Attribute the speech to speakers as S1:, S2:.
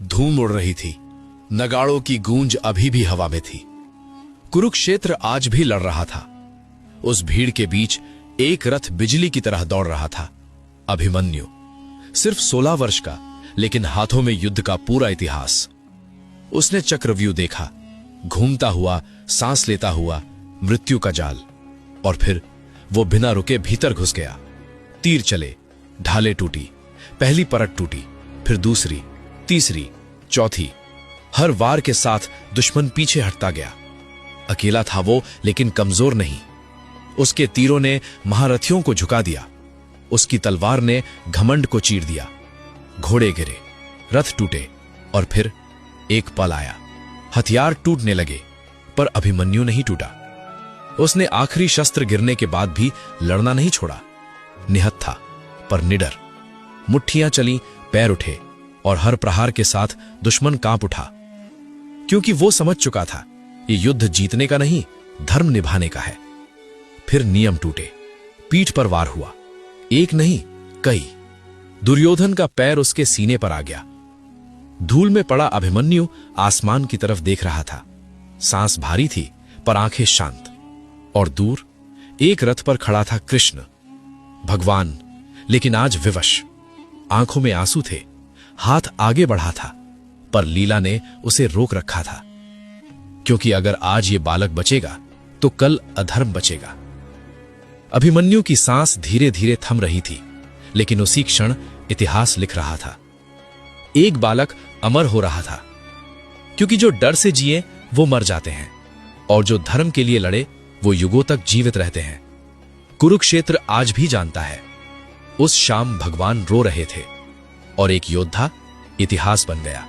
S1: धूम उड़ रही थी, नगाड़ों की गूंज अभी भी हवा में थी। कुरुक्षेत्र आज भी लड़ रहा था। उस भीड़ के बीच एक रथ बिजली की तरह दौड़ रहा था। अभिमन्यु, सिर्फ 16 वर्ष का, लेकिन हाथों में युद्ध का पूरा इतिहास। उसने चक्रव्यूह देखा, घूमता हुआ, सांस लेता हुआ, मृत्यु का जाल। और फिर वो बिना रुके भीतर घुस गया। तीर चले, ढाले टूटी, पहली परत टूटी, फिर दूसरी, तीसरी, चौथी। हर वार के साथ दुश्मन पीछे हटता गया। अकेला था वो, लेकिन कमजोर नहीं। उसके तीरों ने महारथियों को झुका दिया। उसकी तलवार ने घमंड को चीर दिया। घोड़े गिरे, रथ टूटे, और फिर एक पल आया। हथियार टूटने लगे, पर अभिमन्यु नहीं टूटा। उसने आखिरी शस्त्र गिरने के बाद भी लड़ना नहीं छोड़ा। निहत्था था, पर निडर। मुट्ठियां चली, पैर उठे, और हर प्रहार के साथ दुश्मन कांप उठा, क्योंकि वो समझ चुका था ये युद्ध जीतने का नहीं, धर्म निभाने का है। फिर नियम टूटे, पीठ पर वार हुआ। एक नहीं, कई। दुर्योधन का पैर उसके सीने पर आ गया। धूल में पड़ा अभिमन्यु आसमान की तरफ देख रहा था। सांस भारी थी, पर आंखें शांत। और दूर एक रथ पर खड़ा था कृष्ण, भगवान, लेकिन आज विवश। आंखों में आंसू थे, हाथ आगे बढ़ा था, पर लीला ने उसे रोक रखा था। क्योंकि अगर आज ये बालक बचेगा तो कल अधर्म बचेगा। अभिमन्यु की सांस धीरे धीरे थम रही थी, लेकिन उसी क्षण इतिहास लिख रहा था। एक बालक अमर हो रहा था, क्योंकि जो डर से जिए वो मर जाते हैं, और जो धर्म के लिए लड़े वो युगों तक जीवित रहते हैं। कुरुक्षेत्र आज भी जानता है, उस शाम भगवान रो रहे थे, और एक योद्धा इतिहास बन गया।